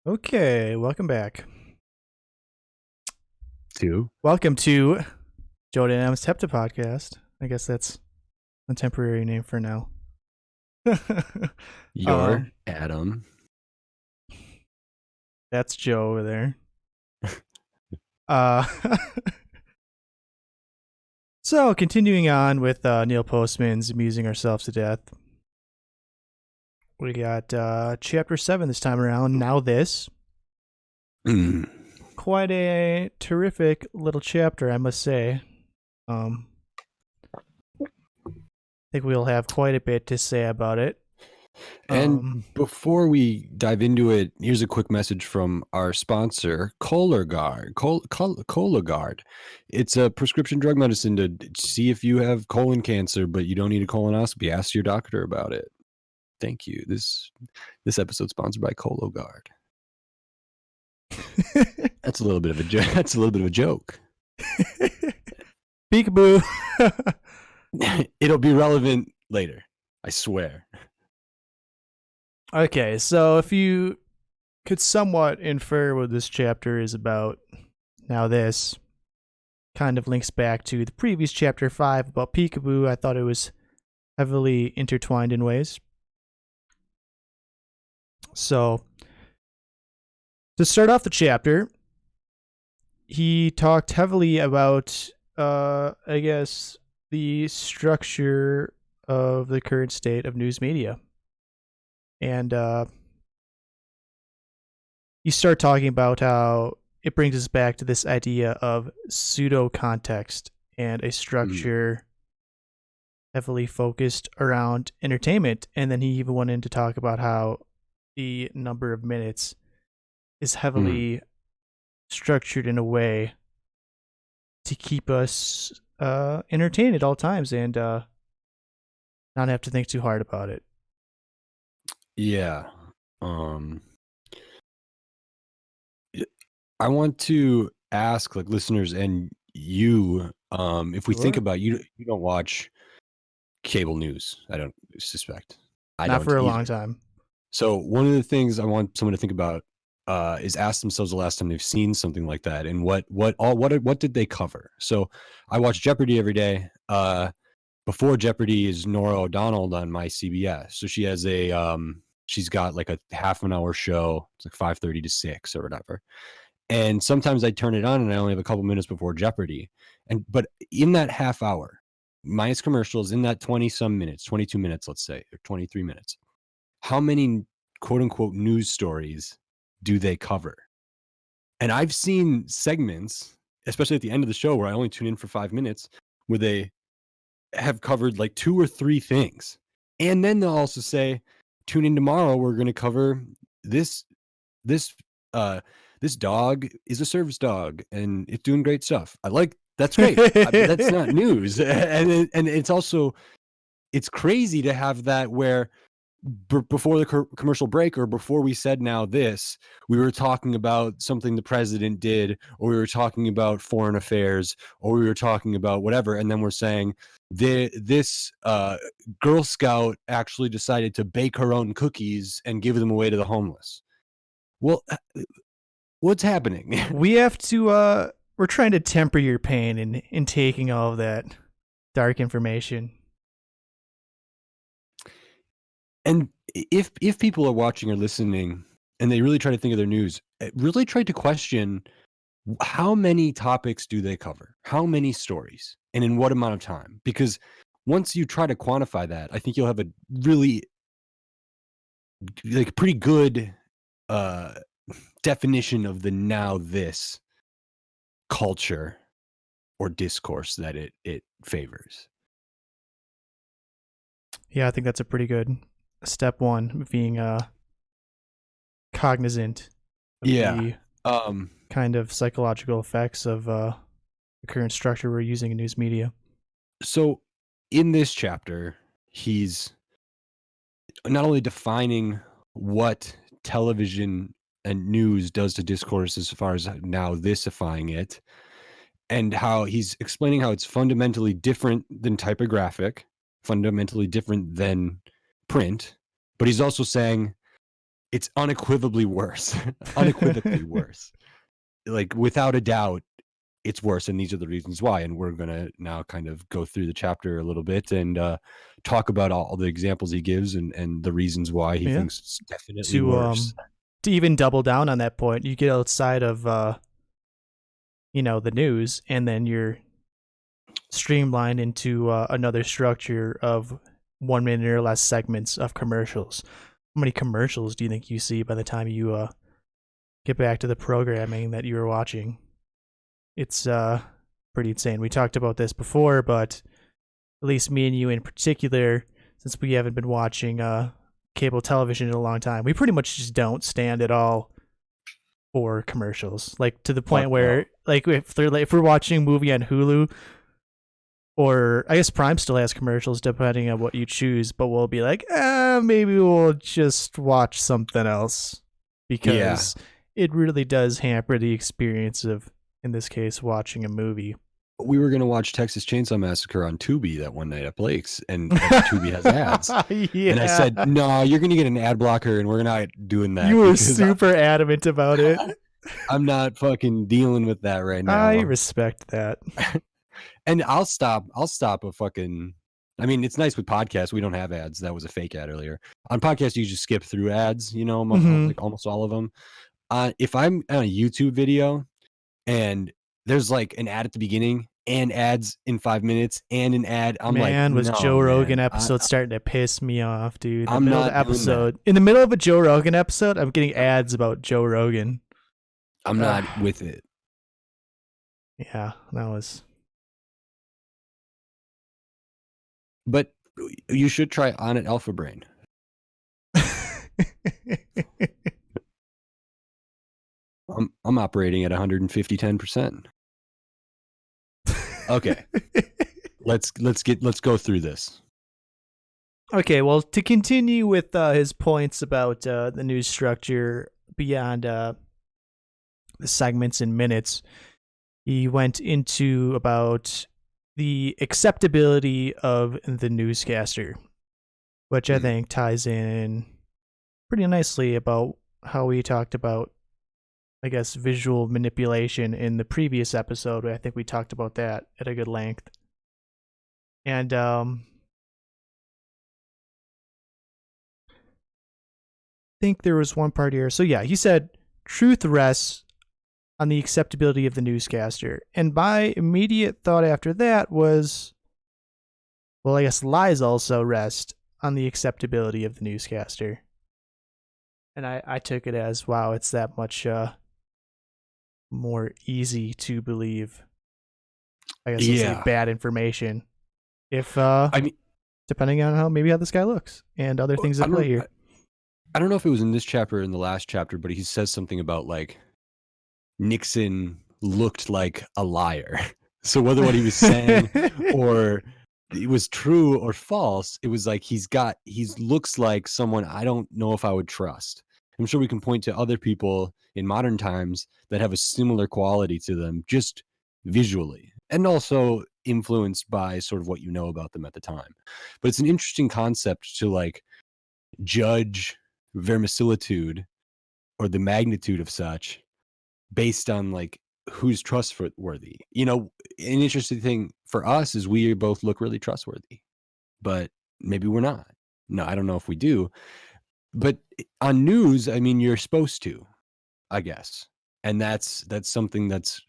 Okay, welcome back. Two. Welcome to Joe Dynamics Tepta Podcast. I guess that's a temporary name for now. You're um, Adam. that's Joe over there. Uh, so continuing on with Neil Postman's Amusing Ourselves to Death. We got chapter 7 this time around. Now this. Mm. Quite a terrific little chapter, I must say. I think we'll have quite a bit to say about it. And before we dive into it, here's a quick message from our sponsor, Cologuard. Cologuard. It's a prescription drug medicine to see if you have colon cancer, but you don't need a colonoscopy. Ask your doctor about it. Thank you. This episode's sponsored by Cologuard. That's a little bit of a joke. That's a little bit of a joke. Peekaboo. It'll be relevant later. I swear. Okay, so if you could somewhat infer what this chapter is about, now this kind of links back to the previous chapter 5 about Peekaboo. I thought it was heavily intertwined in ways. So, to start off the chapter, he talked heavily about, I guess, the structure of the current state of news media. And you start talking about how it brings us back to this idea of pseudo context and a structure heavily focused around entertainment. And then he even went in to talk about how the number of minutes is heavily structured in a way to keep us entertained at all times and not have to think too hard about it. Yeah. I want to ask like listeners and you, if we think about you don't watch cable news. I don't suspect. I Not don't for a either. long time. So one of the things I want someone to think about is ask themselves the last time they've seen something like that and what did they cover? So I watch Jeopardy every day. Before Jeopardy is Nora O'Donnell on my CBS. So she has she's got like a half an hour show. It's like 5:30 to 6 or whatever. And sometimes I turn it on and I only have a couple minutes before Jeopardy. But in that half hour, minus commercials, in that 20 some minutes, 22 minutes, let's say, or 23 minutes, how many quote unquote news stories do they cover? And I've seen segments, especially at the end of the show where I only tune in for 5 minutes, where they have covered like 2 or 3 things. And then they'll also say, tune in tomorrow, we're going to cover this dog is a service dog and it's doing great stuff. That's great. That's not news. And it's also, it's crazy to have that where before the commercial break or before we said now this, we were talking about something the president did, or we were talking about foreign affairs, or we were talking about whatever. And then we're saying this Girl Scout actually decided to bake her own cookies and give them away to the homeless. Well, what's happening? We have to we're trying to temper your pain in taking all of that dark information. And if people are watching or listening and they really try to think of their news, really try to question how many topics do they cover? How many stories? And in what amount of time? Because once you try to quantify that, I think you'll have a really like pretty good definition of the now this culture or discourse that it favors. Yeah, I think that's a pretty good step one, being cognizant of the kind of psychological effects of the current structure we're using in news media. So in this chapter, he's not only defining what television and news does to discourse as far as now thisifying it, and how he's explaining how it's fundamentally different than typographic, fundamentally different than print, but he's also saying it's unequivocally worse. Unequivocally worse. Like, without a doubt, it's worse, and these are the reasons why. And we're gonna now kind of go through the chapter a little bit and talk about all the examples he gives and the reasons why he Yeah. thinks it's definitely To worse. to even double down on that point, you get outside of the news, and then you're streamlined into another structure of 1 minute or less segments of commercials. How many commercials do you think you see by the time you get back to the programming that you were watching? It's pretty insane. We talked about this before, but at least me and you in particular, since we haven't been watching cable television in a long time, we pretty much just don't stand at all for commercials. Like, to the point Fuck where, no. like, if we're watching a movie on Hulu, or I guess Prime still has commercials depending on what you choose, but we'll be like, maybe we'll just watch something else, because it really does hamper the experience of, in this case, watching a movie. We were gonna watch Texas Chainsaw Massacre on Tubi that one night at Blake's, and Tubi has ads. Yeah. And I said, no, you're gonna get an ad blocker, and we're not doing that. You were because super adamant about it. I'm not fucking dealing with that right now. I respect that. And I'll stop a fucking. I mean, it's nice with podcasts. We don't have ads. That was a fake ad earlier. On podcasts, you just skip through ads, like almost all of them. If I'm on a YouTube video and there's like an ad at the beginning and ads in 5 minutes and an ad, I'm Man, like, was no, Joe Rogan man, episode starting to piss me off, dude. I'm not doing episode, in the middle of a Joe Rogan episode, I'm getting ads about Joe Rogan. I'm not with it. Yeah, that was. But you should try On It Alpha Brain. I'm operating at 150-10%. Okay. let's go through this. Okay, well, to continue with his points about the news structure beyond the segments and minutes, he went into about the acceptability of the newscaster, which I think ties in pretty nicely about how we talked about, I guess, visual manipulation in the previous episode. I think we talked about that at a good length. And I think there was one part here. So yeah, he said truth rests on the acceptability of the newscaster. And my immediate thought after that was, well, I guess lies also rest on the acceptability of the newscaster. And I took it as, wow, it's that much more easy to believe, I guess, let's say, bad information. If I mean, depending on how this guy looks and other things at play here. I don't know if it was in this chapter or in the last chapter, but he says something about like Nixon looked like a liar. So whether what he was saying or it was true or false, it was like he looks like someone I don't know if I would trust. I'm sure we can point to other people in modern times that have a similar quality to them, just visually, and also influenced by sort of what you know about them at the time. But it's an interesting concept to like judge verisimilitude or the magnitude of such based on like who's trustworthy. An interesting thing for us is we both look really trustworthy, but maybe we're not. No, I don't know if we do. But on news, I mean, you're supposed to, I guess. And that's something that's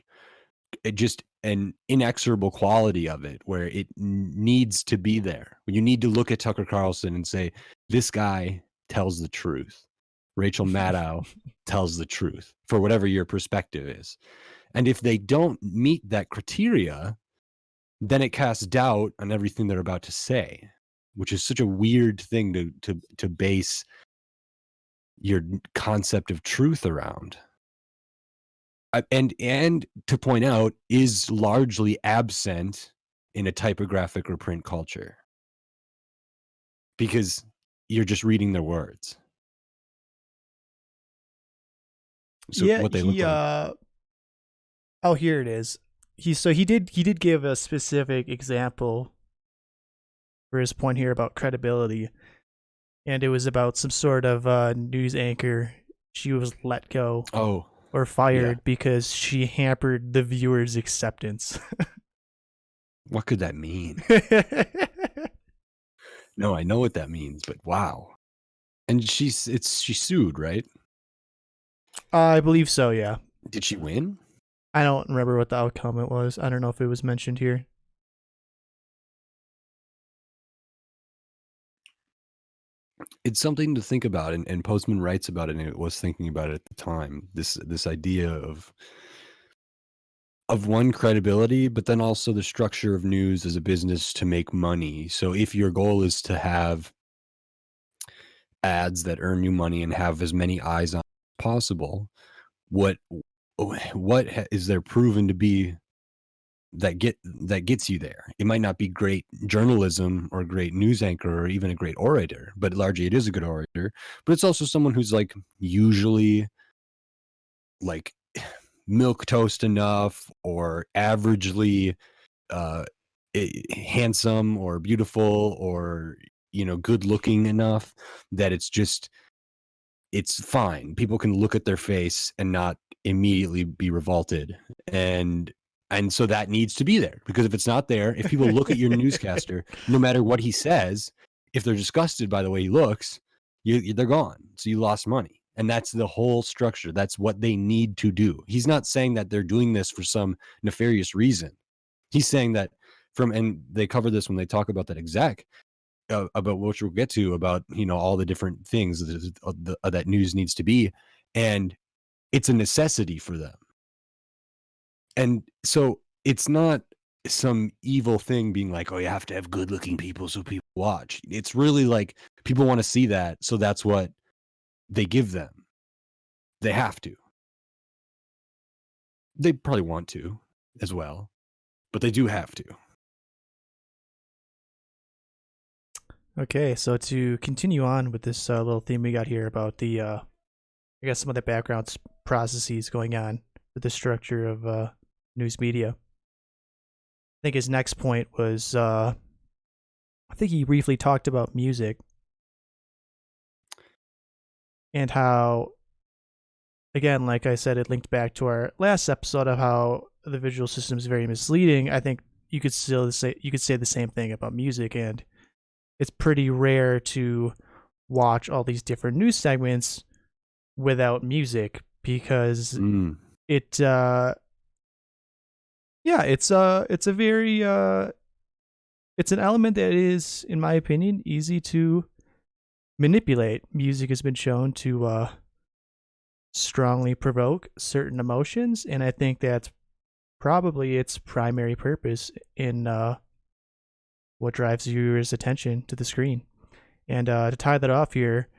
just an inexorable quality of it, where it needs to be there. You need to look at Tucker Carlson and say, this guy tells the truth. Rachel Maddow tells the truth, for whatever your perspective is. And if they don't meet that criteria, then it casts doubt on everything they're about to say, which is such a weird thing to base your concept of truth around. And to point out, is largely absent in a typographic or print culture, because you're just reading their words. So yeah, what they look like. Oh, here it is. He did give a specific example for his point here about credibility. and it was about some sort of news anchor. She was let go Oh, or yeah. fired because she hampered the viewer's acceptance. What could that mean? No, I know what that means, but wow. And she sued, right? I believe so, yeah. Did she win? I don't remember what the outcome it was. I don't know if it was mentioned here. It's something to think about, and Postman writes about it, and it was thinking about it at the time. This idea of one credibility, but then also the structure of news as a business to make money. So if your goal is to have ads that earn you money and have as many eyes on as possible, what is there proven to be that gets you there? It might not be great journalism or great news anchor or even a great orator, but largely it is a good orator. But it's also someone who's like usually like milk toast enough or averagely uh handsome or beautiful or good looking enough that it's fine. People can look at their face and not immediately be revolted. And so that needs to be there, because if it's not there, if people look at your newscaster, no matter what he says, if they're disgusted by the way he looks, they're gone. So you lost money. And that's the whole structure. That's what they need to do. He's not saying that they're doing this for some nefarious reason. He's saying that and they cover this when they talk about that exec, about which we'll get to, about all the different things that news needs to be, and it's a necessity for them. And so it's not some evil thing being like, oh, you have to have good looking people so people watch. It's really like people want to see that, so that's what they give them. They have to. They probably want to as well, but they do have to. Okay, so to continue on with this little theme we got here about the, I guess some of the background processes going on with the structure of news media. I think his next point was, I think he briefly talked about music and how, again, like I said, it linked back to our last episode of how the visual system is very misleading. I think you could say the same thing about music, and it's pretty rare to watch all these different news segments without music because it it's a very it's an element that is, in my opinion, easy to manipulate. Music has been shown to strongly provoke certain emotions, and I think that's probably its primary purpose in what drives viewers' attention to the screen. And to tie that off here,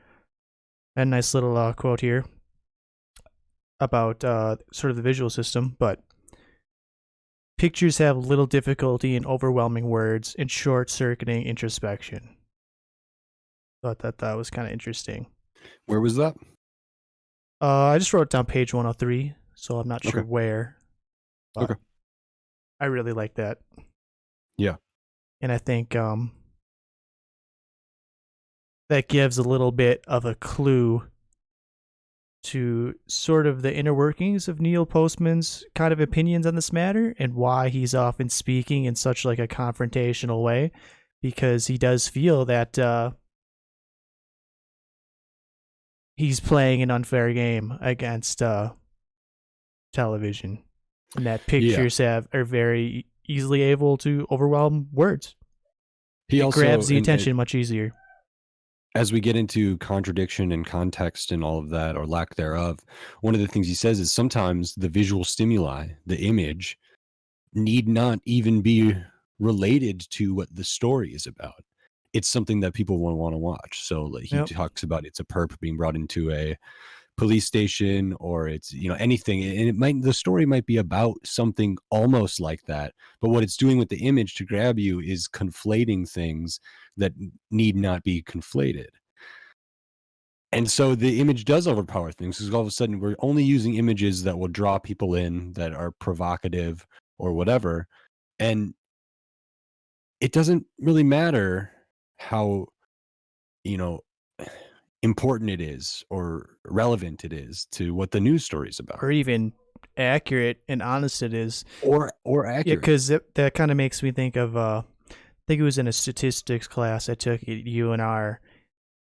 a nice little quote here about sort of the visual system, but pictures have little difficulty in overwhelming words and short-circuiting introspection. Thought that was kind of interesting. Where was that? I just wrote down page 103, so I'm not sure Okay. where. But Okay. I really like that. Yeah. And I think that gives a little bit of a clue to sort of the inner workings of Neil Postman's kind of opinions on this matter and why he's often speaking in such like a confrontational way, because he does feel that he's playing an unfair game against television, and that pictures are very easily able to overwhelm words. It grabs the attention much easier. As we get into contradiction and context and all of that, or lack thereof, one of the things he says is sometimes the visual stimuli, the image, need not even be related to what the story is about. It's something that people want to watch. So like, he talks about it's a perp being brought into a police station, or it's anything, and the story might be about something almost like that, but what it's doing with the image to grab you is conflating things that need not be conflated. And so the image does overpower things, because all of a sudden we're only using images that will draw people in, that are provocative or whatever, and it doesn't really matter how important it is or relevant it is to what the news story is about, or even accurate and honest it is. or Yeah, accurate. because that kind of makes me think of I think it was in a statistics class I took at UNR,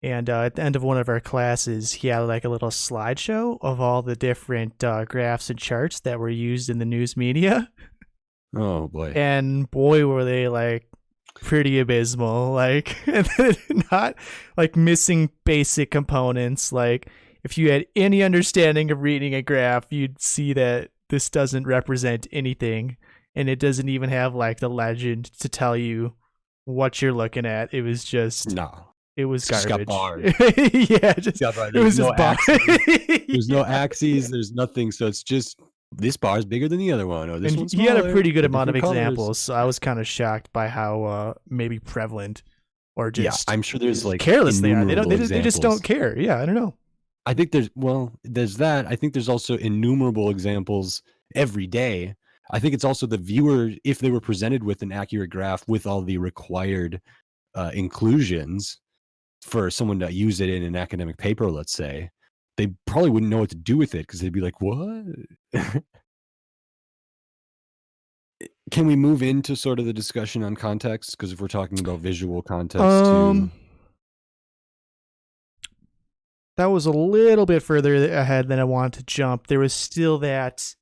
and at the end of one of our classes, he had like a little slideshow of all the different graphs and charts that were used in the news media, Oh boy. and boy, were they like pretty abysmal. Like, and not like missing basic components. Like, if you had any understanding of reading a graph, you'd see that this doesn't represent anything, and it doesn't even have like the legend to tell you what you're looking at. It was just No. it was It's just got garbage. bars. Yeah, just it was There's no just bar. axes. There's no axes. There's nothing. So it's just this bar is bigger than the other one, or this And one's he had a smaller. pretty good They're amount of different colors. examples, so I was kind of shocked by how maybe prevalent or just I'm sure there's like careless they are. They innumerable they just examples. don't care. Yeah, I don't know. I think there's that. I think there's also innumerable examples every day. I think it's also the viewer, if they were presented with an accurate graph with all the required inclusions for someone to use it in an academic paper, let's say, they probably wouldn't know what to do with it because they'd be like, what? Can we move into sort of the discussion on context? Because if we're talking about visual context too. That was a little bit further ahead than I wanted to jump. There was still that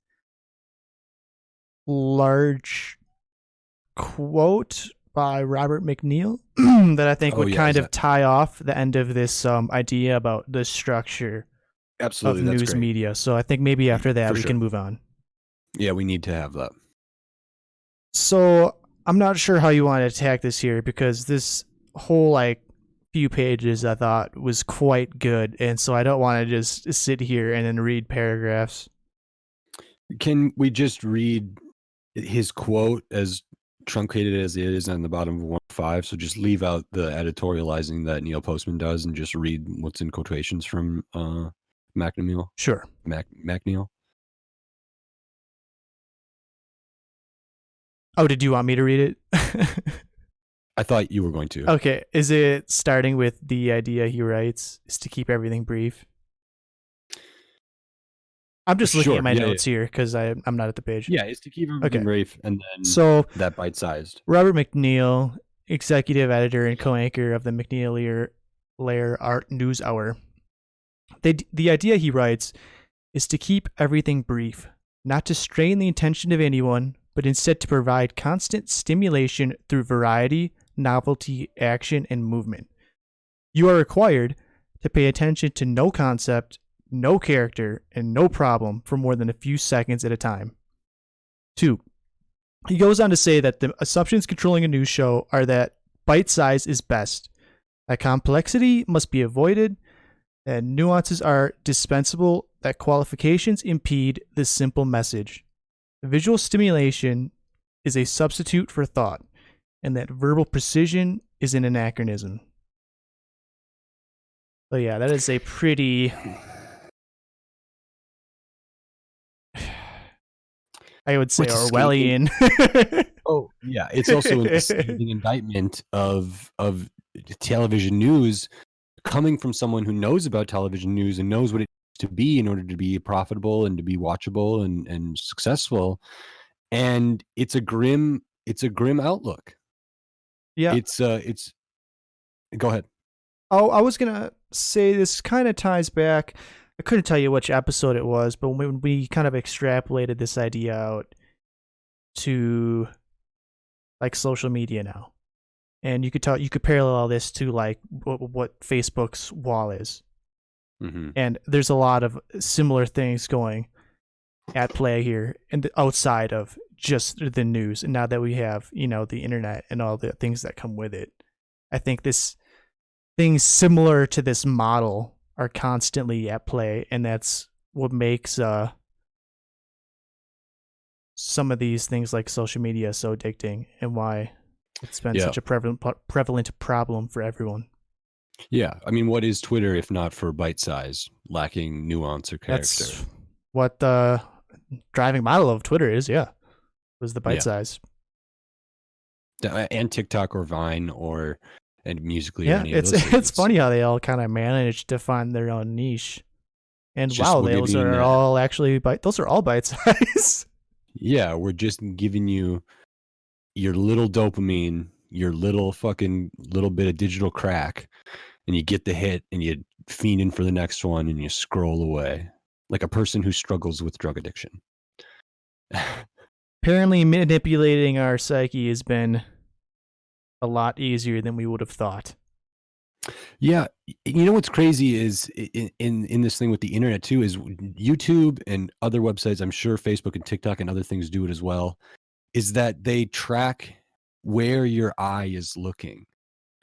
large quote by Robert McNeil that I think would kind of tie off the end of this idea about the structure Absolutely, of that's news great. media. So I think maybe after that For we sure. can move on. Yeah, we need to have that. So I'm not sure how you want to attack this here, because this whole like few pages I thought was quite good, and so I don't want to just sit here and then read paragraphs. Can we just read his quote as truncated as it is on the bottom of 1.5? So just leave out the editorializing that Neil Postman does and just read what's in quotations from McNeil. Sure. McNeil. Oh, did you want me to read it? I thought you were going to. Okay. Is it starting with the idea he writes is to keep everything brief? I'm just looking at my notes here because I'm not at the page. Yeah, it's to keep everything brief and then that bite-sized. Robert McNeil, executive editor and co-anchor of the McNeil Lehrer Art News Hour. The idea he writes is to keep everything brief, not to strain the attention of anyone, but instead to provide constant stimulation through variety, novelty, action, and movement. You are required to pay attention to no concept, no character, and no problem for more than a few seconds at a time. 2. He goes on to say that the assumptions controlling a news show are that bite size is best, that complexity must be avoided, that nuances are dispensable, that qualifications impede the simple message. Visual stimulation is a substitute for thought, and that verbal precision is an anachronism. So yeah, that is a pretty... I would say Orwellian. Oh, yeah. It's also a scathing indictment of television news coming from someone who knows about television news and knows what it needs to be in order to be profitable and to be watchable and successful. And it's a grim outlook. Yeah. It's go ahead. Oh, I was going to say this kind of ties back. I couldn't tell you which episode it was, but when we kind of extrapolated this idea out to like social media now, and you could parallel this to like what Facebook's wall is, and there's a lot of similar things going at play here, and outside of just the news. And now that we have the internet and all the things that come with it, I think things similar to this model are constantly at play, and that's what makes some of these things like social media so addicting, and why it's been such a prevalent problem for everyone. Yeah, I mean, what is Twitter if not for bite size, lacking nuance or character? That's what the driving model of Twitter is. Yeah, was the bite size. And TikTok or Vine and Musically or Yeah, any of it's those it's things. funny how they all kind of managed to find their own niche. And It's just wow, we're those giving are all actually those are all bite size. yeah, we're just giving you your little dopamine, your little fucking little bit of digital crack, and you get the hit and you fiend in for the next one and you scroll away like a person who struggles with drug addiction. Apparently, manipulating our psyche has been a lot easier than we would have thought. Yeah, you know what's crazy is in this thing with the internet too is YouTube and other websites. I'm sure Facebook and TikTok and other things do it as well. Is that they track where your eye is looking.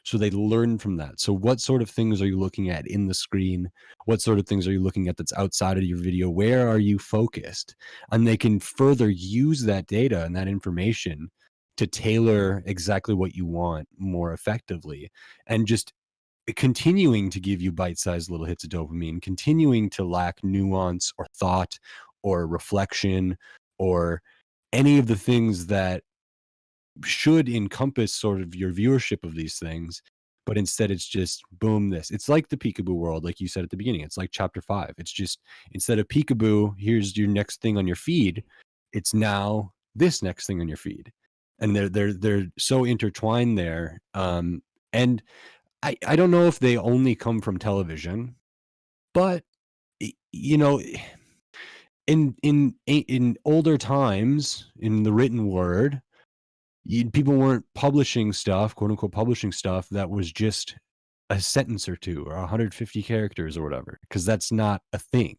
So they learn from that. So what sort of things are you looking at in the screen? What sort of things are you looking at that's outside of your video? Where are you focused? And they can further use that data and that information to tailor exactly what you want more effectively. And just continuing to give you bite-sized little hits of dopamine, continuing to lack nuance or thought or reflection or any of the things that should encompass sort of your viewership of these things, but instead it's just boom this. It's like the peekaboo world, like you said at the beginning. It's like chapter 5. It's just instead of peekaboo, here's your next thing on your feed, it's now this next thing on your feed. And they're so intertwined there. And I don't know if they only come from television, but you know, in older times in the written word, people weren't publishing stuff, quote unquote, publishing stuff that was just a sentence or two or 150 characters or whatever, because that's not a thing.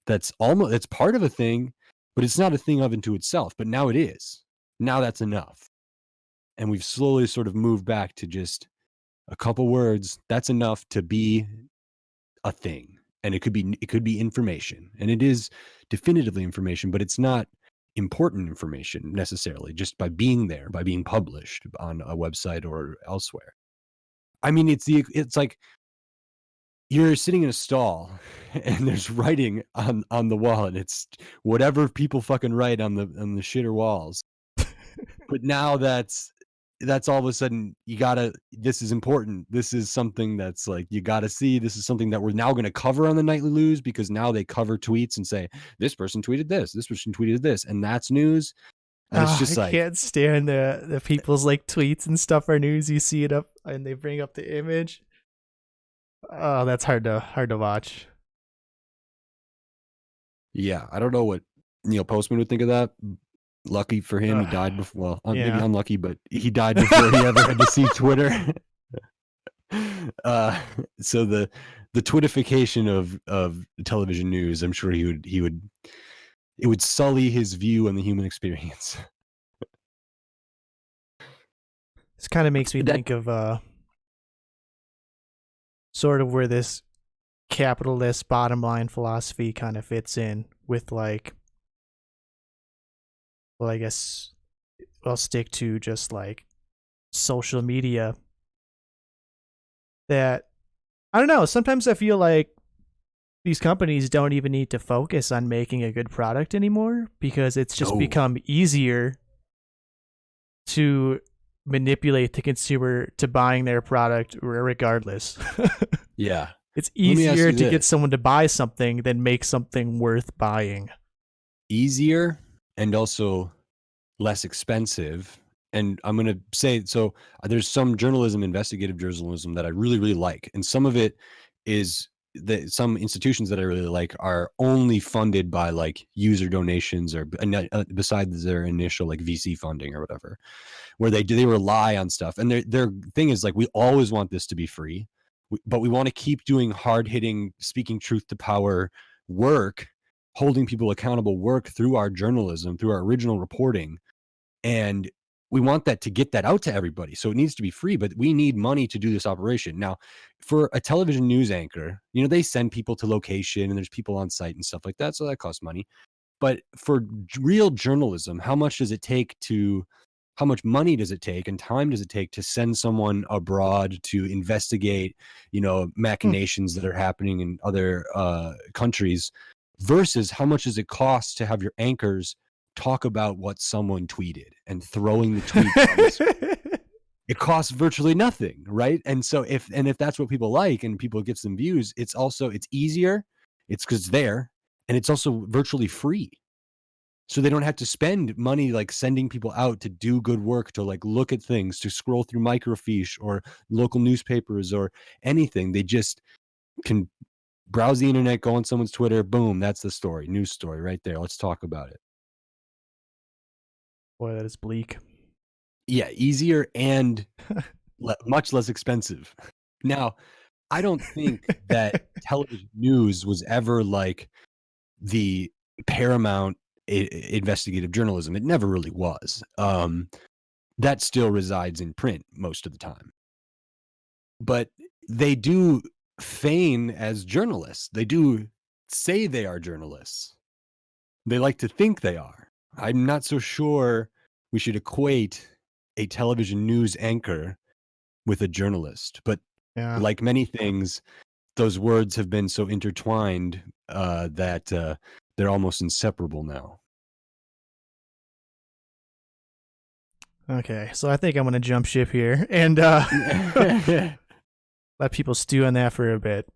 It's part of a thing, but it's not a thing of unto itself. But now it is. Now that's enough. And we've slowly sort of moved back to just a couple words. That's enough to be a thing. And it could be information. And it is definitively information, but it's not important information necessarily just by being there, by being published on a website or elsewhere. I mean, it's like you're sitting in a stall and there's writing on the wall and it's whatever people fucking write on the shitter walls. But now that's all of a sudden this is important. This is something that's like you gotta see. This is something that we're now gonna cover on the Nightly News because now they cover tweets and say this person tweeted this person tweeted this, and that's news. And it's Oh, just I like, can't stand the people's like tweets and stuff or news. You see it up and they bring up the image. Oh, that's hard to watch. yeah, I don't know what Neil Postman would think of that. Lucky for him, he died before. Well, maybe Yeah. unlucky, but he died before he ever had to see Twitter. So the Twittification of television news, I'm sure it would sully his view on the human experience. This kind of makes me That think of sort of where this capitalist bottom line philosophy kind of fits in with like, well, I guess I'll stick to just like social media. That I don't know, sometimes I feel like these companies don't even need to focus on making a good product anymore because it's just no, become easier to manipulate the consumer to buying their product regardless. yeah. It's Let me ask easier you to get this: someone to buy something than make something worth buying. easier and also less expensive. And I'm going to say, so there's some journalism, investigative journalism that I really, really like. And some of it is that some institutions that I really like are only funded by like user donations or besides their initial like VC funding or whatever, where they rely on stuff. And their thing is like, we always want this to be free, but we want to keep doing hard hitting, speaking truth to power work, holding people accountable work through our journalism, through our original reporting. And we want that to get that out to everybody. So it needs to be free, but we need money to do this operation. Now, for a television news anchor, they send people to location and there's people on site and stuff like that. So that costs money. But for real journalism, how much money does it take and time does it take to send someone abroad to investigate, Hmm. machinations that are happening in other countries versus how much does it cost to have your anchors talk about what someone tweeted and throwing the tweet on the screen? it costs virtually nothing, right? And so if that's what people like and people get some views, it's easier, it's because it's there, and it's also virtually free. So they don't have to spend money like sending people out to do good work, to like look at things, to scroll through microfiche or local newspapers or anything. They just can browse the internet, go on someone's Twitter, boom, that's the story, news story right there. Let's talk about it. Boy, that is bleak. Yeah, easier and much less expensive. Now, I don't think that television news was ever like the paramount investigative journalism. It never really was. That still resides in print most of the time. But they do feign as journalists. They do say they are journalists. They like to think they are. I'm not so sure we should equate a television news anchor with a journalist. But Yeah. like many things, those words have been so intertwined that they're almost inseparable now. Okay, so I think I'm gonna jump ship here and let people stew on that for a bit.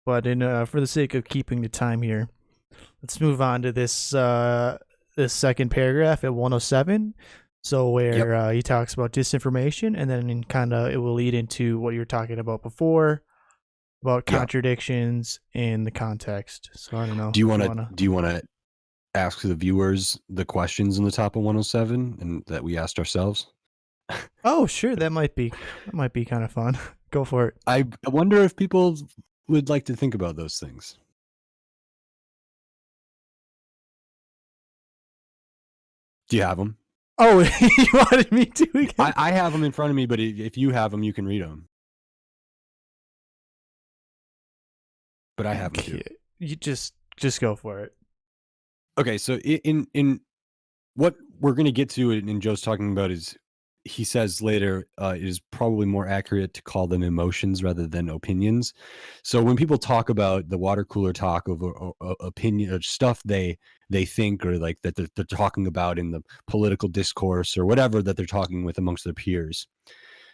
But for the sake of keeping the time here, let's move on to this second paragraph at 107. So where he talks about disinformation, and then kind of it will lead into what you were talking about before about contradictions in the context. So I don't know. Do you want to ask the viewers the questions in the top of 107 and that we asked ourselves? Oh, sure, that might be kind of fun. Go for it. I wonder if people would like to think about those things. Do you have them? Oh, you wanted me to again? I have them in front of me, but if you have them, you can read them. But I have them too. You just go for it. Okay, so in what we're going to get to, and Joe's talking about, is he says later it is probably more accurate to call them emotions rather than opinions. So when people talk about the water cooler talk of opinion or stuff they think, or like that they're talking about in the political discourse or whatever that they're talking with amongst their peers,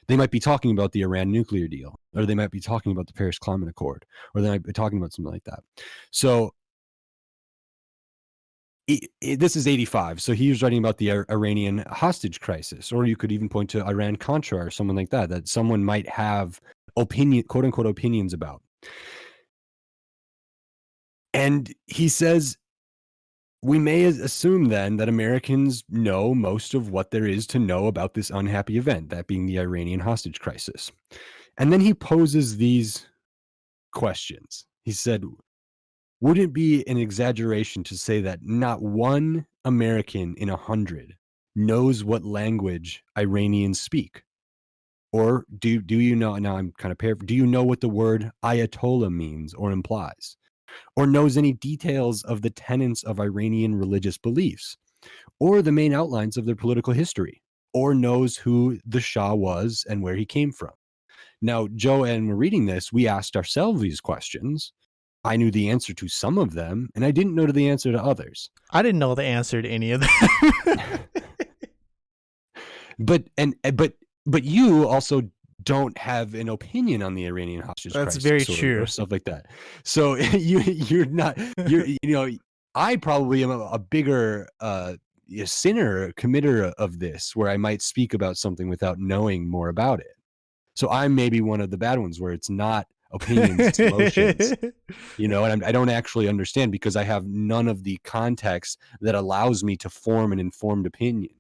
they might be talking about the Iran nuclear deal, or they might be talking about the Paris Climate Accord, or they might be talking about something like that. So this is 85. So he was writing about the Iranian hostage crisis, or you could even point to Iran-Contra or someone like that, that someone might have quote unquote opinions about. And he says, we may assume then that Americans know most of what there is to know about this unhappy event, that being the Iranian hostage crisis. And then he poses these questions. He said, would it be an exaggeration to say that not one American in 100 knows what language Iranians speak? Or do you know, now I'm kind of paraphrasing, do you know what the word Ayatollah means or implies? Or knows any details of the tenets of Iranian religious beliefs? Or the main outlines of their political history? Or knows who the Shah was and where he came from? Now, Joe, and we're reading this, we asked ourselves these questions. I knew the answer to some of them, and I didn't know the answer to others. I didn't know the answer to any of them. but you also don't have an opinion on the Iranian hostage crisis. That's very true. Or stuff like that. So you're not, I probably am a bigger sinner, committer of this, where I might speak about something without knowing more about it. So I'm maybe one of the bad ones where it's not opinions, it's emotions, and I don't actually understand because I have none of the context that allows me to form an informed opinion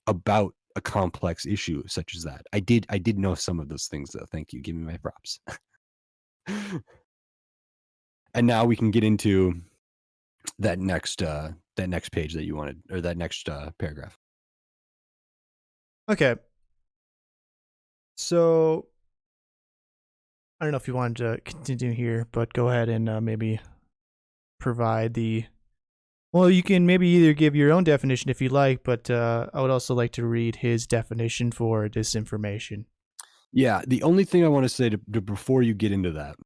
about a complex issue such as that. I did know some of those things though. Thank you. Give me my props. And now we can get into that next page that you wanted, or that next paragraph. Okay. So I don't know if you wanted to continue here, but go ahead and maybe provide the. Well, you can maybe either give your own definition if you like, but I would also like to read his definition for disinformation. Yeah, the only thing I want to say to before you get into that,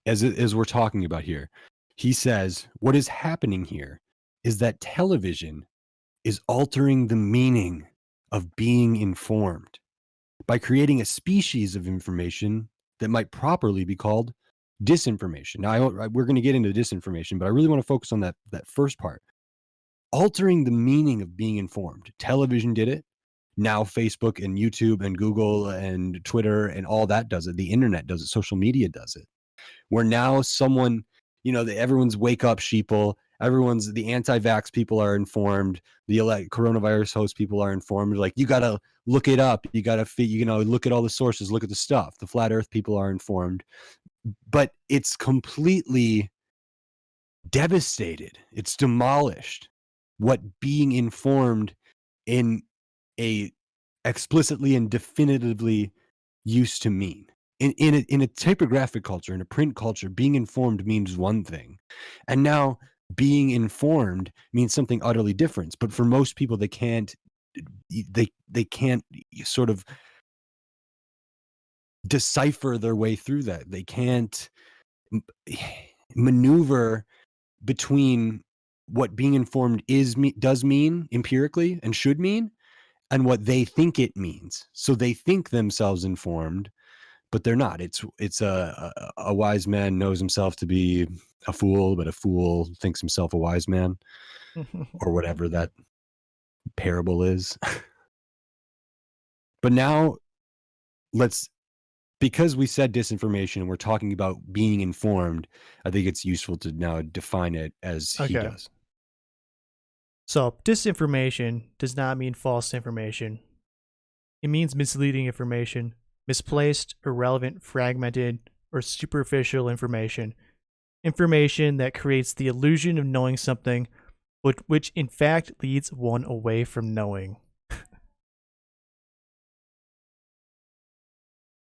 as we're talking about here, he says what is happening here is that television is altering the meaning of being informed. by creating a species of information that might properly be called disinformation. Now, we're going to get into disinformation, but I really want to focus on that first part. Altering the meaning of being informed. Television did it. Now Facebook and YouTube and Google and Twitter and all that does it. The internet does it. Social media does it. Where now someone, everyone's wake up sheeple. Everyone's, the anti-vax people are informed. The coronavirus host people are informed. Like, you got to look it up. You got to, look at all the sources, look at the stuff. The flat earth people are informed. But it's completely devastated. It's demolished what being informed in a explicitly and definitively used to mean. In a typographic culture, in a print culture, being informed means one thing, and now being informed means something utterly different. But for most people, they can't sort of decipher their way through that. They can't maneuver between what being informed does mean empirically and should mean, and what they think it means. So they think themselves informed, but they're not. It's a wise man knows himself to be a fool, but a fool thinks himself a wise man, or whatever that parable is. But now because we said disinformation and we're talking about being informed, I think it's useful to now define it as he does. So disinformation does not mean false information. It means misleading information, misplaced, irrelevant, fragmented, or superficial information. Information that creates the illusion of knowing something, but which in fact leads one away from knowing.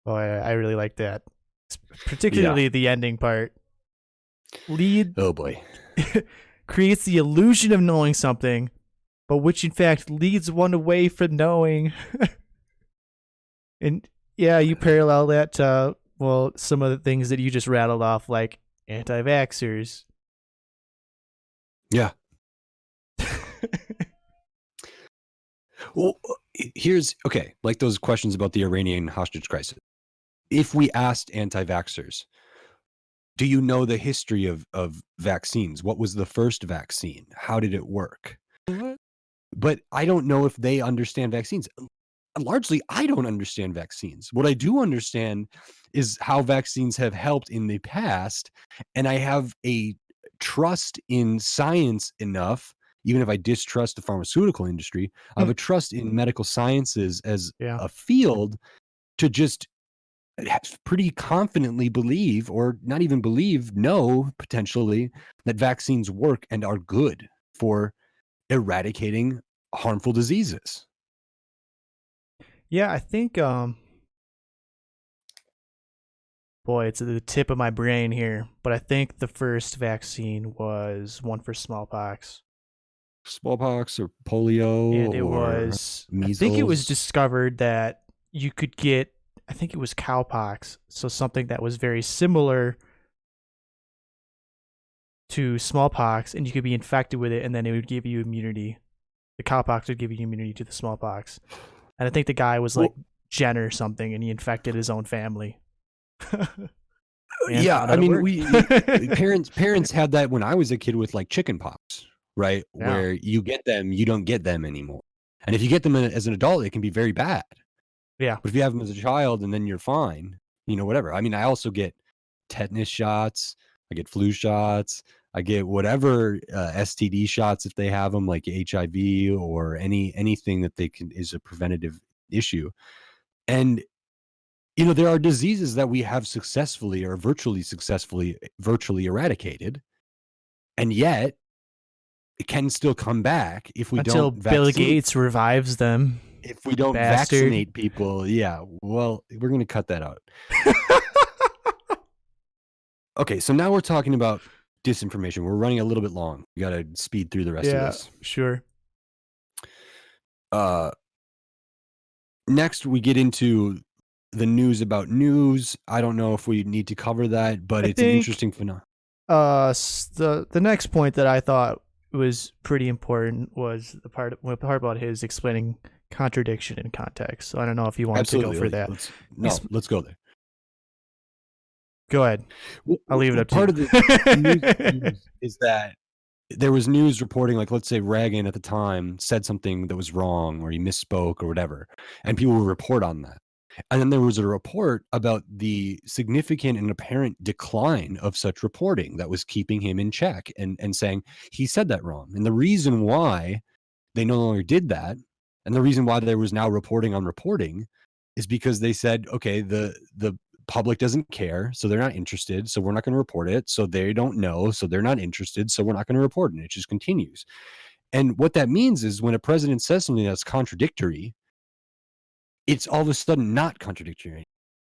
Oh, I really like that. Particularly the ending part. Oh boy. Creates the illusion of knowing something, but which in fact leads one away from knowing. And yeah, you parallel that to, some of the things that you just rattled off, like anti-vaxxers. Yeah. Well, like those questions about the Iranian hostage crisis. If we asked anti-vaxxers, do you know the history of vaccines? What was the first vaccine? How did it work? But I don't know if they understand vaccines. Largely, I don't understand vaccines. What I do understand is how vaccines have helped in the past, and I have a trust in science enough, even if I distrust the pharmaceutical industry, I have a trust in medical sciences as a field to just pretty confidently believe, or not even believe, know potentially, that vaccines work and are good for eradicating harmful diseases. Yeah, I think boy, it's at the tip of my brain here, but I think the first vaccine was one for smallpox. Smallpox or polio, and it was measles. I think it was discovered that you could get, I think it was cowpox, so something that was very similar to smallpox, and you could be infected with it, and then it would give you immunity. The cowpox would give you immunity to the smallpox. And I think the guy was like Jen or something, and he infected his own family. Yeah, I mean, parents had that when I was a kid with like chicken pox, right? Yeah. Where you get them, you don't get them anymore. And if you get them as an adult, it can be very bad. Yeah. But if you have them as a child, and then you're fine, whatever. I mean, I also get tetanus shots, I get flu shots, I get whatever STD shots if they have them, like HIV or anything that is a preventative issue. And there are diseases that we have successfully or virtually eradicated, and yet it can still come back if we don't vaccinate. Bill Gates revives them. If we don't vaccinate people, yeah. Well, we're going to cut that out. Okay, so now we're talking about disinformation. We're running a little bit long. We got to speed through the rest of this. Sure. Next, we get into the news about news. I don't know if we need to cover that, but it's an interesting phenomenon. The next point that I thought was pretty important was the part about his explaining contradiction in context. So I don't know if you wanted to go Absolutely. for that. Let's go there. Go ahead. I'll leave it up to Part you. of the news is that there was news reporting, like, let's say Reagan at the time said something that was wrong or he misspoke or whatever, and people would report on that. And then there was a report about the significant and apparent decline of such reporting that was keeping him in check and saying he said that wrong. And the reason why they no longer did that, and the reason why there was now reporting on reporting, is because they said, okay, the public doesn't care, so they're not interested, so we're not going to report it. So they don't know, so they're not interested, so we're not going to report it. And it just continues. And what that means is when a president says something that's contradictory, it's all of a sudden not contradictory.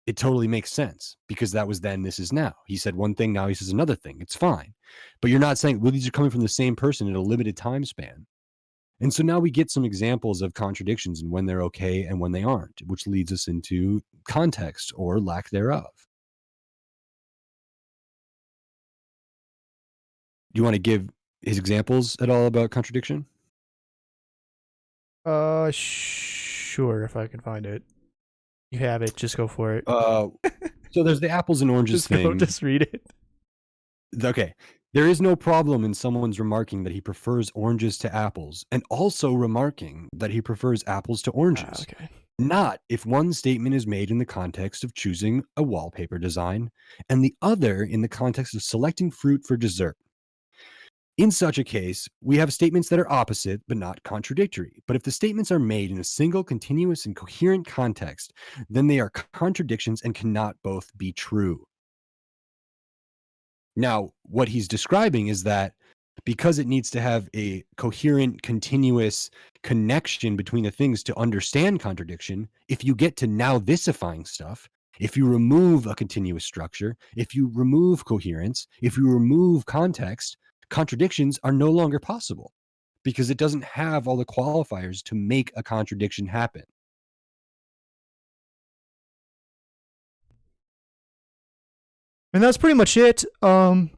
It totally makes sense because that was then, this is now. He said one thing, now he says another thing. It's fine. But you're not saying, well, these are coming from the same person in a limited time span. And so now we get some examples of contradictions and when they're okay and when they aren't, which leads us into context or lack thereof. Do you want to give his examples at all about contradiction? Sure, if I can find it. You have it. Just go for it. So there's the apples and oranges thing. Just read it. Okay. There is no problem in someone's remarking that he prefers oranges to apples and also remarking that he prefers apples to oranges. Okay. Not if one statement is made in the context of choosing a wallpaper design and the other in the context of selecting fruit for dessert. In such a case, we have statements that are opposite but not contradictory. But if the statements are made in a single, continuous, and coherent context, then they are contradictions and cannot both be true. Now, what he's describing is that because it needs to have a coherent, continuous connection between the things to understand contradiction, if you get to now thisifying stuff, if you remove a continuous structure, if you remove coherence, if you remove context, contradictions are no longer possible because it doesn't have all the qualifiers to make a contradiction happen. And that's pretty much it. I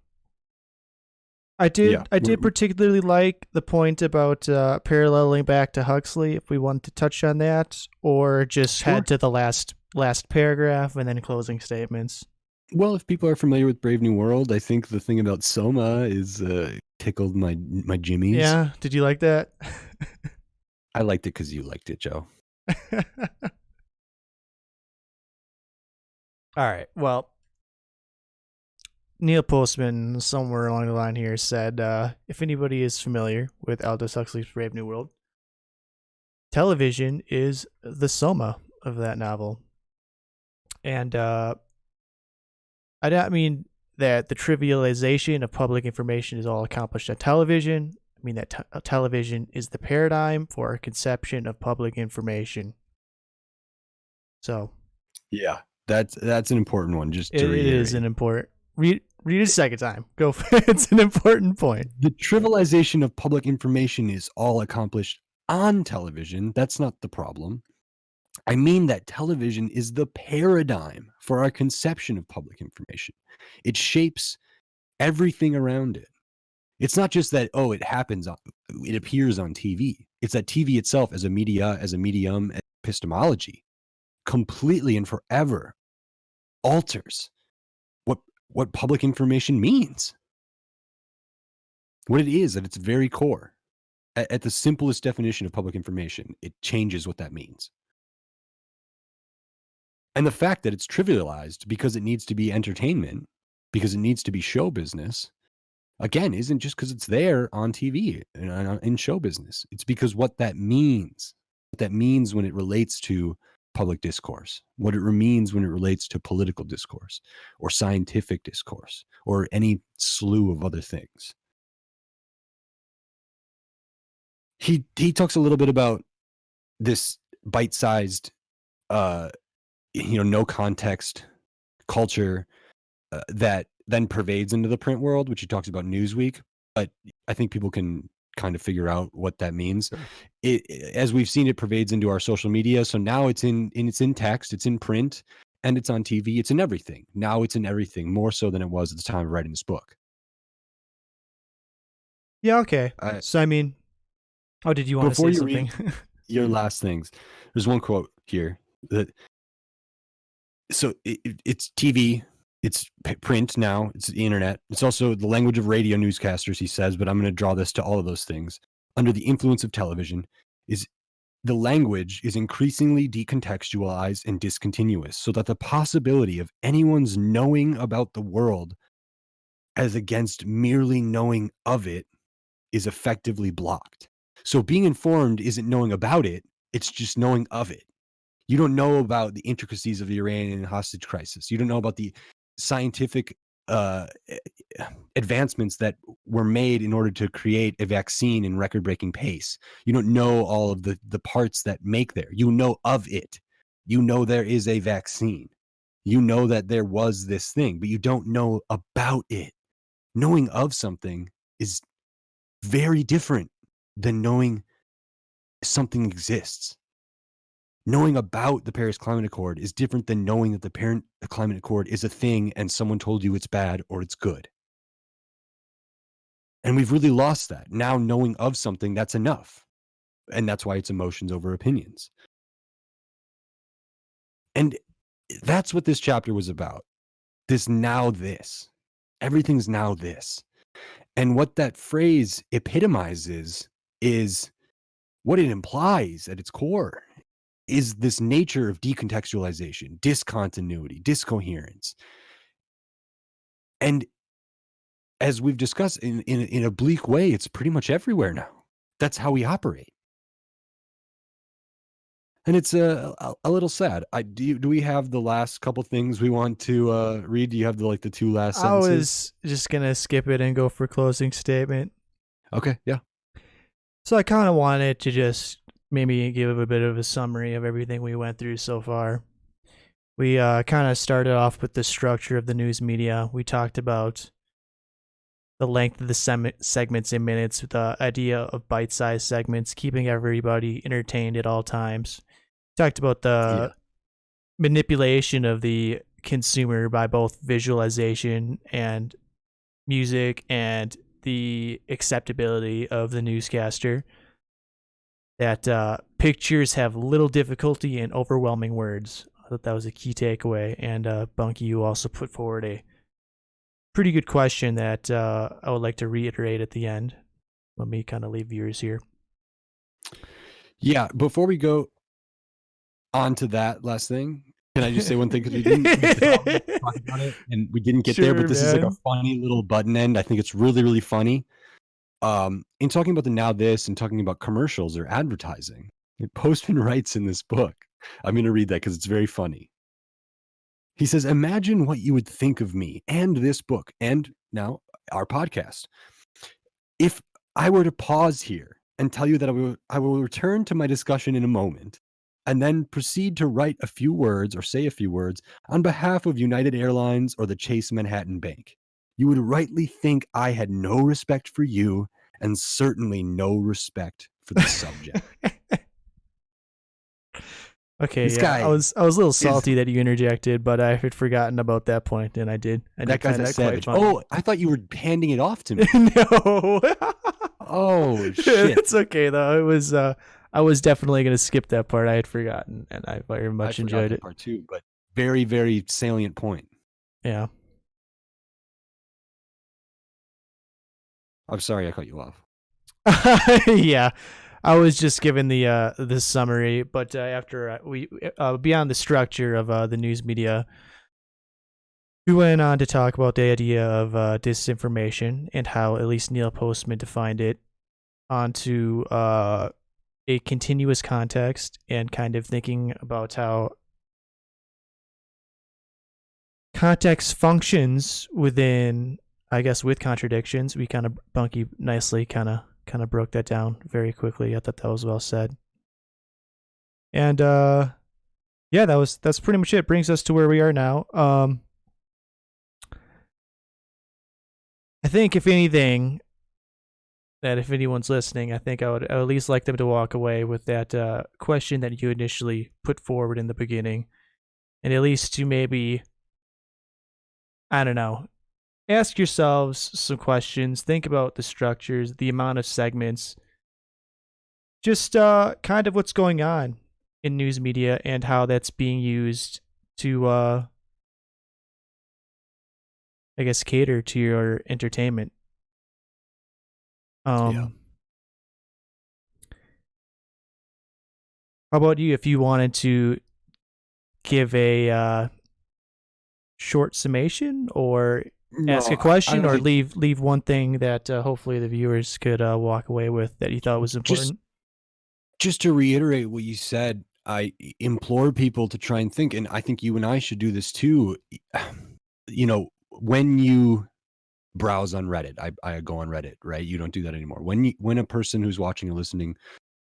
did particularly like the point about paralleling back to Huxley, if we wanted to touch on that, or just head to the last paragraph and then closing statements. Well, if people are familiar with Brave New World, I think the thing about Soma is tickled my jimmies. Yeah, did you like that? I liked it because you liked it, Joe. All right. Well, Neil Postman, somewhere along the line here, said, if anybody is familiar with Aldous Huxley's Brave New World, television is the soma of that novel. And I don't mean that the trivialization of public information is all accomplished on television. I mean that television is the paradigm for our conception of public information. So, yeah, that's an important one. Just to it is an important. Read it a second time. Go for it. It's an important point. The trivialization of public information is all accomplished on television. That's not the problem. I mean that television is the paradigm for our conception of public information. It shapes everything around it. It's not just that, it appears on TV. It's that TV itself as a media, as a medium, as epistemology, completely and forever alters what public information means. What it is at its very core. At the simplest definition of public information, it changes what that means. And the fact that it's trivialized because it needs to be entertainment, because it needs to be show business, again, isn't just because it's there on TV in show business. It's because what that means when it relates to public discourse, what it means when it relates to political discourse or scientific discourse or any slew of other things. He talks a little bit about this bite-sized, no context culture that then pervades into the print world, which he talks about Newsweek. But I think people can kind of figure out what that means. As we've seen, it pervades into our social media. So now it's in text, it's in print, and it's on TV. It's in everything. Now it's in everything, more so than it was at the time of writing this book. Yeah, okay. So, I mean, did you want to say something? Your last things. There's one quote here that it's TV, it's print now, it's the internet. It's also the language of radio newscasters, he says, but I'm going to draw this to all of those things. Under the influence of television, is the language is increasingly decontextualized and discontinuous, so that the possibility of anyone's knowing about the world as against merely knowing of it is effectively blocked. So being informed isn't knowing about it, it's just knowing of it. You don't know about the intricacies of the Iranian hostage crisis. You don't know about the scientific advancements that were made in order to create a vaccine in record-breaking pace. You don't know all of the parts that make there. You know of it. You know there is a vaccine. You know that there was this thing, but you don't know about it. Knowing of something is very different than knowing something exists. Knowing about the Paris Climate Accord is different than knowing that the Paris Climate Accord is a thing and someone told you it's bad or it's good. And we've really lost that. Now knowing of something, that's enough. And that's why it's emotions over opinions. And that's what this chapter was about. This now this. Everything's now this. And what that phrase epitomizes is what it implies at its core is this nature of decontextualization, discontinuity, discoherence. And as we've discussed in a bleak way, it's pretty much everywhere now. That's how we operate. And it's a little sad. Do we have the last couple things we want to read? Do you have the two last sentences? I was just going to skip it and go for closing statement. Okay, yeah. So I kind of wanted to just maybe give a bit of a summary of everything we went through so far. We kind of started off with the structure of the news media. We talked about the length of the segments in minutes, the idea of bite-sized segments, keeping everybody entertained at all times. We talked about the manipulation of the consumer by both visualization and music and the acceptability of the newscaster. That pictures have little difficulty in overwhelming words. I thought that was a key takeaway. And Bunky, you also put forward a pretty good question that I would like to reiterate at the end. Let me kind of leave viewers here. Yeah, before we go on to that last thing, can I just say one thing? Because we didn't talk about it and we didn't get there, but this is like a funny little button end. I think it's really, really funny. In talking about the now this and talking about commercials or advertising, Postman writes in this book, I'm going to read that because it's very funny. He says, imagine what you would think of me and this book and now our podcast if I were to pause here and tell you that I will return to my discussion in a moment and then proceed to write a few words or say a few words on behalf of United Airlines or the Chase Manhattan Bank. You would rightly think I had no respect for you and certainly no respect for the subject. Okay, this guy I was a little salty that you interjected, but I had forgotten about that point, and I did. That guy's a savage. Oh, I thought you were handing it off to me. No. Oh shit. It's okay though. It was. I was definitely going to skip that part. I had forgotten, and I very much enjoyed it. Part too, but very, very salient point. Yeah. I'm sorry I cut you off. Yeah, I was just giving the summary, but after we beyond the structure of the news media, we went on to talk about the idea of disinformation and how at least Neil Postman defined it onto a continuous context and kind of thinking about how context functions within, I guess, with contradictions. We kind of Bunky nicely kind of broke that down very quickly. I thought that was well said. And yeah, that's pretty much it. Brings us to where we are now. I think if anything, that if anyone's listening, I think I would at least like them to walk away with that question that you initially put forward in the beginning, and at least to maybe, I don't know, ask yourselves some questions, think about the structures, the amount of segments, just kind of what's going on in news media and how that's being used to, I guess, cater to your entertainment. Yeah. Um, how about you? If you wanted to give a short summation, or ask No, a I question, don't or think. leave one thing that hopefully the viewers could walk away with that you thought was Just important. just to reiterate what you said, I implore people to try and think, and I think you and I should do this too. You know, when you browse on Reddit, I go on Reddit, right? You don't do that anymore. When a person who's watching or listening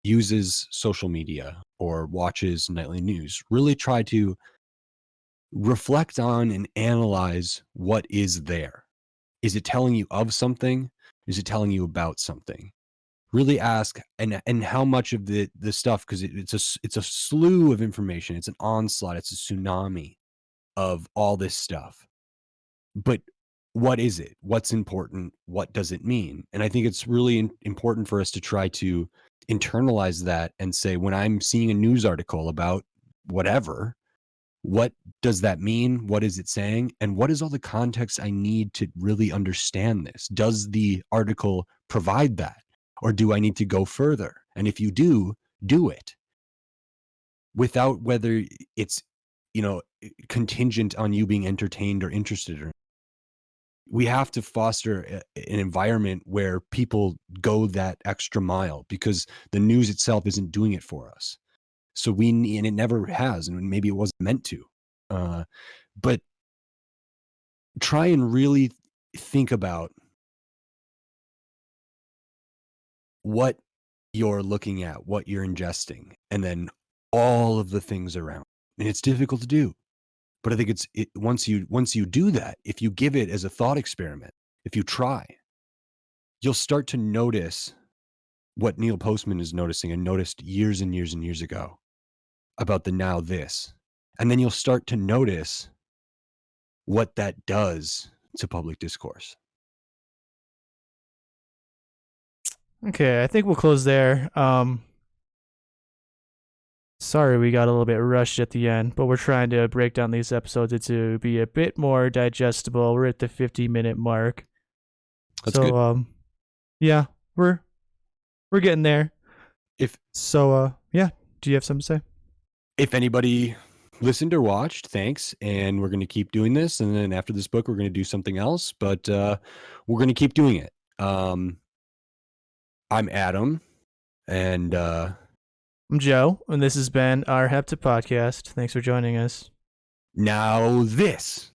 uses social media or watches nightly news, really try to reflect on and analyze what is there. Is it telling you of something? Is it telling you about something? Really ask, and how much of the stuff, because it's a slew of information. It's an onslaught. It's a tsunami of all this stuff. But what is it? What's important? What does it mean? And I think it's really important for us to try to internalize that and say, when I'm seeing a news article about whatever, what does that mean? What is it saying? And what is all the context I need to really understand this? Does the article provide that? Or do I need to go further? And if you do it without whether it's, you know, contingent on you being entertained or interested. Or we have to foster an environment where people go that extra mile, because the news itself isn't doing it for us. So and it never has, and maybe it wasn't meant to. But try and really think about what you're looking at, what you're ingesting, and then all of the things around. And it's difficult to do, but I think once you do that, if you give it as a thought experiment, if you try, you'll start to notice what Neil Postman is noticing and noticed years and years and years ago about the now this. And then you'll start to notice what that does to public discourse. Okay, I think we'll close there. Sorry we got a little bit rushed at the end, but we're trying to break down these episodes to be a bit more digestible. We're at the 50-minute mark. That's So good. yeah, we're getting there. If So yeah, do you have something to say? if anybody listened or watched, thanks. And we're going to keep doing this. And then after this book, we're going to do something else, but we're going to keep doing it. I'm Adam, and I'm Joe, and this has been our Hepta podcast. Thanks for joining us. now this.